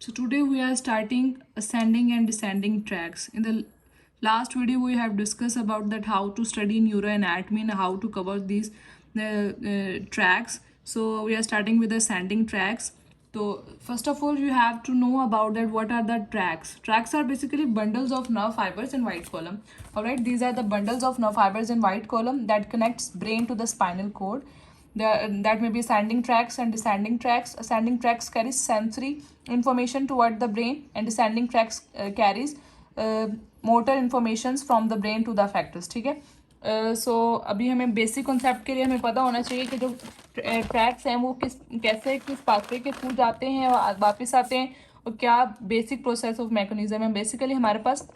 So today we are starting ascending and descending tracks. In the last video we have discussed about that how to study neuroanatomy and how to cover these tracks. So we are starting with ascending tracks. So first of all you have to know about that what are the tracks. Tracks are basically bundles of nerve fibers in white column. Alright, these are the bundles of nerve fibers in white column that connects brain to the spinal cord. That may be ascending tracks and descending tracks. Ascending tracks carries sensory information toward the brain and descending tracks carries motor informations from the brain to the effectors. ठीक है. सो अभी हमें basic concept के लिए हमें पता होना चाहिए कि जो ट्रैक्स हैं वो किस पाथवे के थ्रू जाते हैं और वापस आते हैं और क्या बेसिक प्रोसेस ऑफ मैकेनिज्म है. बेसिकली हमारे पास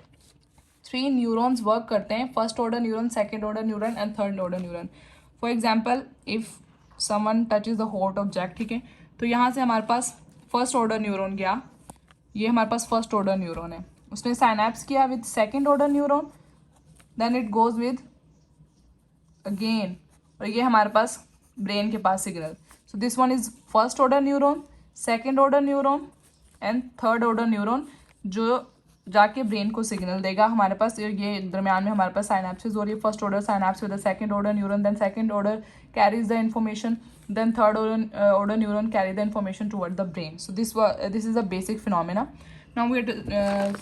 3 न्यूरॉन्स वर्क करते हैं. First order neuron, second order neuron and third order neuron. For example if someone touch is the hot object, ठीक है, तो यहाँ से हमारे पास फर्स्ट ऑर्डर न्यूरॉन गया. ये हमारे पास फर्स्ट ऑर्डर न्यूरॉन है. उसने साइनैप्स किया with second order neuron, then it goes with again, और ये हमारे पास ब्रेन के पास signal. So this one is first order neuron, second order neuron and third order neuron जो जाके ब्रेन को सिग्नल देगा. हमारे पास ये दरमियान में हमारे पास साइनैप्सिस हो रही है. First order synapse with the second order neuron, then second order carries the information, then third order neuron carry the information toward the brain. So this is a basic phenomena. Now we are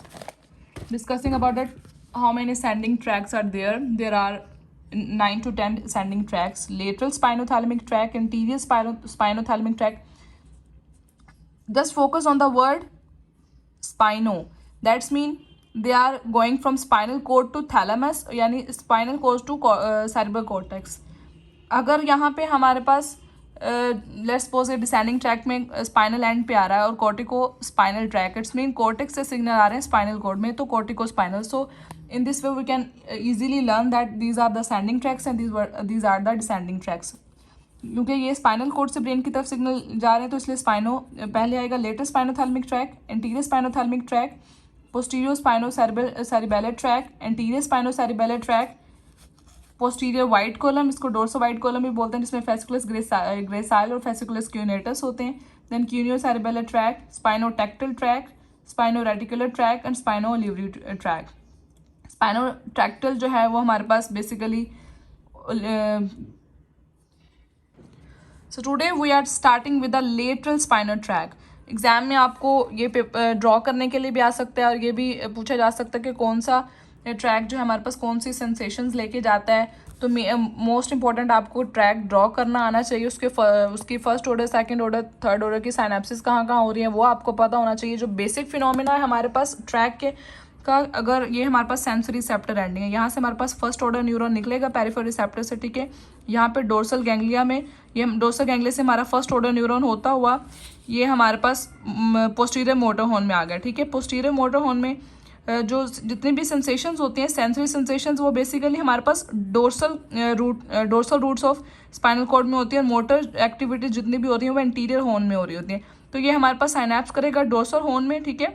discussing about that how many ascending tracks are there. There are 9 to 10 ascending tracks. Lateral spinothalamic tract, anterior spinothalamic tract. Just focus on the word spino. That's mean they are going from spinal cord to thalamus, यानी spinal cord to cerebral cortex. अगर यहाँ पे हमारे पास let's suppose descending tract में spinal end पे आ रहा है और cortico spinal tract, it's mean cortex से सिग्नल आ रहे हैं स्पाइनल कॉर्ड में, तो cortico spinal. So in this way we can easily learn that these are the ascending tracts and these are the descending tracts. क्योंकि ये spinal cord से brain की तरफ सिग्नल जा रहे हैं तो इसलिए स्पाइनो पहले आएगा. Lateral spinothalamic tract, anterior spinothalamic tract, posterior spinocerebellar tract, anterior spinocerebellar tract, posterior white column, इसको डोर्सो वाइट कॉलम भी बोलते हैं, जिसमें फेसिकुलस ग्रेसाइल और फेसिकुलस क्यूनेटस होते हैं. Then cuneocerebellar tract, spinotectal tract, spinoreticular tract and spino olivary tract. Spinotectal जो है वो हमारे पास basically. So today we are starting with the lateral spinal tract. Exam में आपको ये पेपर ड्रॉ करने के लिए भी आ सकता है और ये भी पूछा जा सकता है कि कौन सा ट्रैक जो है हमारे पास कौन सी सेंसेशंस लेके जाता है. तो मोस्ट इंपॉर्टेंट आपको ट्रैक ड्रॉ करना आना चाहिए. उसकी first order, second order, third order की साइनैप्सिस कहाँ कहाँ हो रही है वो आपको पता होना चाहिए. जो बेसिक फिनोमेना है हमारे पास ट्रैक के का, अगर ये हमारे पास सेंसरी रिसेप्टर एंडिंग है, यहाँ से हमारे पास फर्स्ट ऑर्डर न्यूरॉन निकलेगा पेरिफेरल रिसेप्टर से, ठीक है. यहाँ पे डोर्सल गैंग्लिया में, ये डोर्सल गैंग्लिया से हमारा फर्स्ट ऑर्डर न्यूरॉन होता हुआ ये हमारे पास पोस्टीरियर मोटर हॉर्न में आ गया, ठीक है. पोस्टीरियर मोटर हॉर्न में जो जितनी भी सेंसेशंस होती हैं, सेंसरी सेंसेशंस, वो बेसिकली हमारे पास dorsal roots of spinal cord में होती है. और मोटर एक्टिविटीज जितनी भी होती हैं वो इंटीरियर हॉर्न में हो रही होती हैं. तो ये हमारे पास साइनैप्स करेगा डोर्सल हॉर्न में, ठीक है.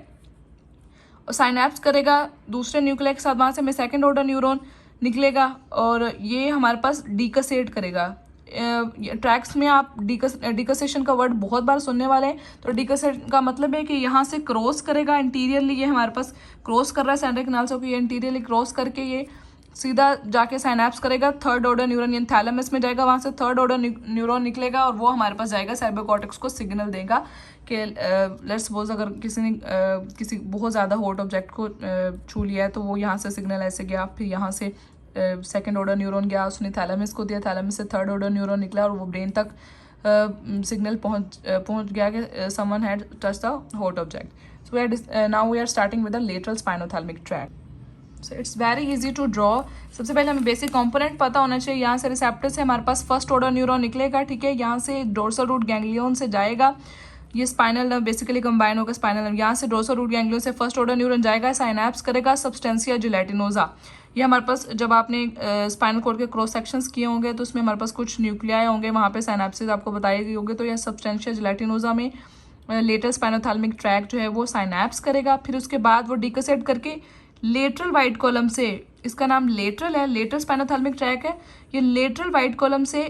और साइनैप्स करेगा दूसरे न्यूक्लियस के साथ, वहाँ से हमें सेकेंड ऑर्डर न्यूरॉन निकलेगा और ये हमारे पास डीकसेट करेगा. ट्रैक्स में आप डिकसेशन का वर्ड बहुत बार सुनने वाले हैं. तो डिकसेट का मतलब है कि यहाँ से क्रॉस करेगा इंटीरियरली, ये हमारे पास क्रॉस कर रहा है सेंट्रल कैनाल से, ये इंटीरियरली क्रॉस करके ये सीधा जाके साइनैप्स करेगा. थर्ड ऑर्डर न्यूरॉन यानी थैलेमस में जाएगा, वहाँ से थर्ड ऑर्डर न्यूरॉन निकलेगा और वो हमारे पास जाएगा सेरेब्रल कॉर्टेक्स को सिग्नल देगा कि लेट्स सपोज अगर किसी ने किसी बहुत ज़्यादा हॉट ऑब्जेक्ट को छू लिया है तो वो यहाँ से सिग्नल ऐसे गया, फिर यहाँ से सेकेंड ऑर्डर न्यूरॉन गया, उसने थैलेमस को दिया, थैलेमस से थर्ड ऑर्डर न्यूरॉन निकला और वो ब्रेन तक सिग्नल पहुँच गया कि someone had touch the hot object. So now we are starting with the lateral spinothalamic tract. So it's very easy to draw. सबसे पहले हमें बेसिक कंपोनेंट पता होना चाहिए. यहाँ से रिसेप्टर से हमारे पास फर्स्ट ऑर्डर न्यूरॉन निकलेगा, ठीक है. यहाँ से डोर्सल रूट गैंग्लियन से जाएगा, ये स्पाइनल नर्व बेसिकली कंबाइन होगा स्पाइनल नर्व. यहाँ से डोर्सल रूट गैंग्लियन से फर्स्ट ऑर्डर न्यूरॉन जाएगा, साइनैप्स करेगा सब्सटेंसिया जिलेटिनोजा. ये हमारे पास जब आपने स्पाइनल कॉर्ड के क्रॉस सेक्शंस किए होंगे तो उसमें हमारे पास कुछ न्यूक्लियाई होंगे, वहाँ पे साइनैप्सिस आपको बताई गई होंगे. तो यह सब्सटेंशिया जिलेटिनोजा में लेटरल स्पाइनोथैलेमिक ट्रैक जो है वो साइनैप्स करेगा. फिर उसके बाद वो डिकसेट करके लेटरल वाइट कॉलम से, इसका नाम लेटरल है, लेटरल स्पाइनोथैलेमिक ट्रैक है, ये लेटरल वाइट कॉलम से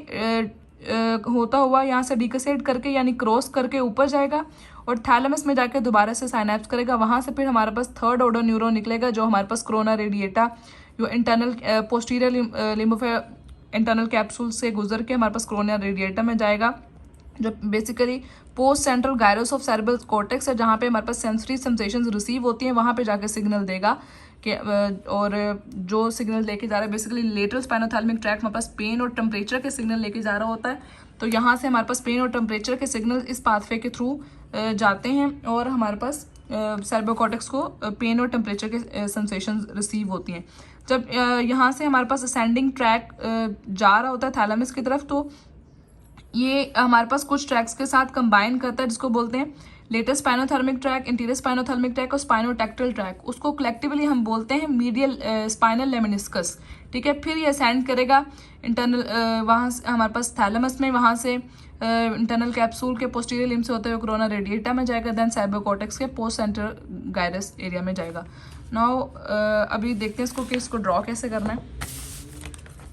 होता हुआ यहाँ से डिकसेट करके यानी क्रॉस करके ऊपर जाएगा और थैलेमस में जाके दोबारा से साइनैप्स करेगा। वहाँ से फिर हमारे पास थर्ड ऑर्डर न्यूरॉन निकलेगा जो हमारे पास कोरोना रेडिएटा जो internal posterior limb of internal capsule से गुजर के हमारे पास कोरोना रेडिएटा में जाएगा, जो basically post central gyrus of cerebral cortex है, जहाँ पे हमारे पास सेंसरी सेंसेशंस रिसीव होती हैं, वहाँ पे जाके सिग्नल देगा कि और जो सिग्नल लेके जा रहा है बेसिकली लेटरल स्पाइनोथैलेमिक ट्रैक्ट हमारे पास पेन और टेम्परेचर के सिग्नल लेके जा रहा होता है। तो यहाँ से हमारे पास पेन और टेम्परेचर के सिग्नल इस पाथवे के थ्रू जाते हैं और हमारे पास सेरेब्रल कॉर्टेक्स को पेन और टेम्परेचर के सेंसेशंस रिसीव होती हैं। जब यहाँ से हमारे पास असेंडिंग ट्रैक जा रहा होता है थैलेमस की तरफ, तो ये हमारे पास कुछ ट्रैक्स के साथ कंबाइन करता है जिसको बोलते हैं lateral spinothalamic tract, anterior spinothalamic tract और स्पाइनोटेक्टल ट्रैक। उसको कलेक्टिवली हम बोलते हैं मीडियल स्पाइनल लेमिनिस्कस। ठीक है, फिर ये असेंड करेगा इंटरनल वहाँ से हमारे पास थैलेमस में, वहाँ से इंटरनल कैप्सूल के पोस्टीरियर लिम्ब से होते हुए कोरोना रेडिएटा में जाएगा, देन सेरेब्रल कॉर्टेक्स के पोस्ट सेंटर गायरस एरिया में जाएगा। नाउ अभी देखते हैं इसको कि इसको ड्रॉ कैसे करना है।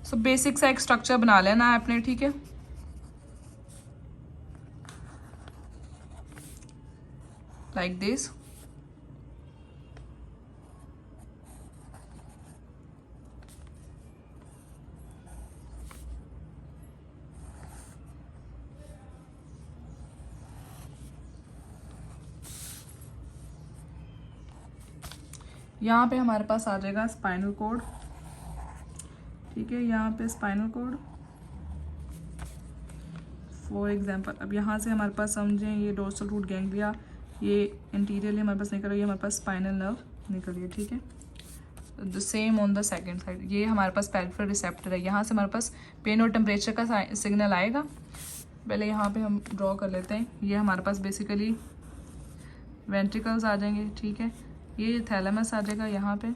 सो बेसिक सा एक स्ट्रक्चर बना लेना है आपने। ठीक है, like this। यहाँ पे हमारे पास आ जाएगा स्पाइनल कॉर्ड। ठीक है, यहाँ पे स्पाइनल कॉर्ड फॉर एग्जांपल। अब यहाँ से हमारे पास समझें ये डोर्सल रूट गैंग्लिया, ये इंटीरियरली हमारे पास निकल रही है, हमारे पास स्पाइनल नर्व निकल रही है। ठीक है, the same on the second side ये हमारे पास पेरिफेरल रिसेप्टर है। यहाँ से हमारे पास पेन और टेम्परेचर का सिग्नल आएगा। पहले यहाँ पे हम ड्रॉ कर लेते हैं। ये हमारे पास बेसिकली वेंट्रिकल्स आ जाएंगे। ठीक है, ये थैलेमस आ जाएगा यहाँ पे।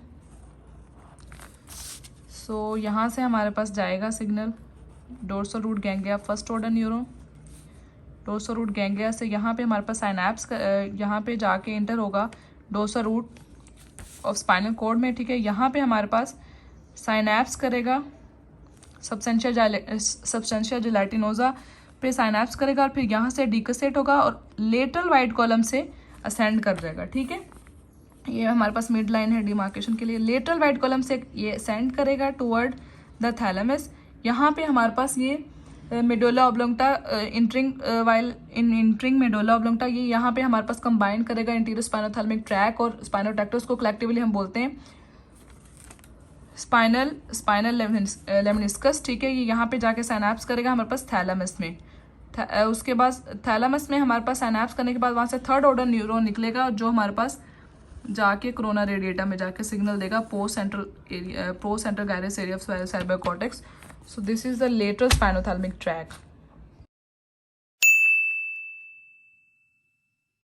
सो यहाँ से हमारे पास जाएगा signal dorsal root ganglia first order neuron. Dorsal root ganglia से यहाँ पे हमारे पास साइनैप्स यहाँ पे जाके इंटर होगा dorsal root of spinal cord में। ठीक है, यहाँ पे हमारे पास साइनैप्स करेगा सबस्टेंशिया जेलेटिनोजा पे साइनैप्स करेगा और फिर यहाँ से डिकसेट होगा और लेटरल वाइड कॉलम से असेंड कर जाएगा। ठीक है, ये हमारे पास मिड लाइन है डिमार्केशन के लिए। लेटरल वाइड कॉलम से ये असेंड करेगा टुवर्ड द थैलेमस। यहाँ पे हमारे पास ये मेडुला ऑब्लोंगटा इंटरिंग मेडुला ऑब्लोंगटा, ये यहाँ पे हमारे पास कंबाइन करेगा इंटीरियर स्पाइनोथैलेमिक ट्रैक और स्पाइनोटेक्टस को कलेक्टिवली हम बोलते हैं स्पाइनल लेमिनिस्कस। ठीक है, ये यहाँ पे जाके साइनैप्स करेगा हमारे पास थैलेमस में। उसके बाद थैलेमस में हमारे पास साइनैप्स करने के बाद वहाँ से थर्ड ऑर्डर न्यूरॉन निकलेगा जो हमारे पास जाके कोरोना रेडिएटा में जाके सिग्नल देगा post central gyrus area of cerebral cortex. So this is the lateral spinothalamic tract।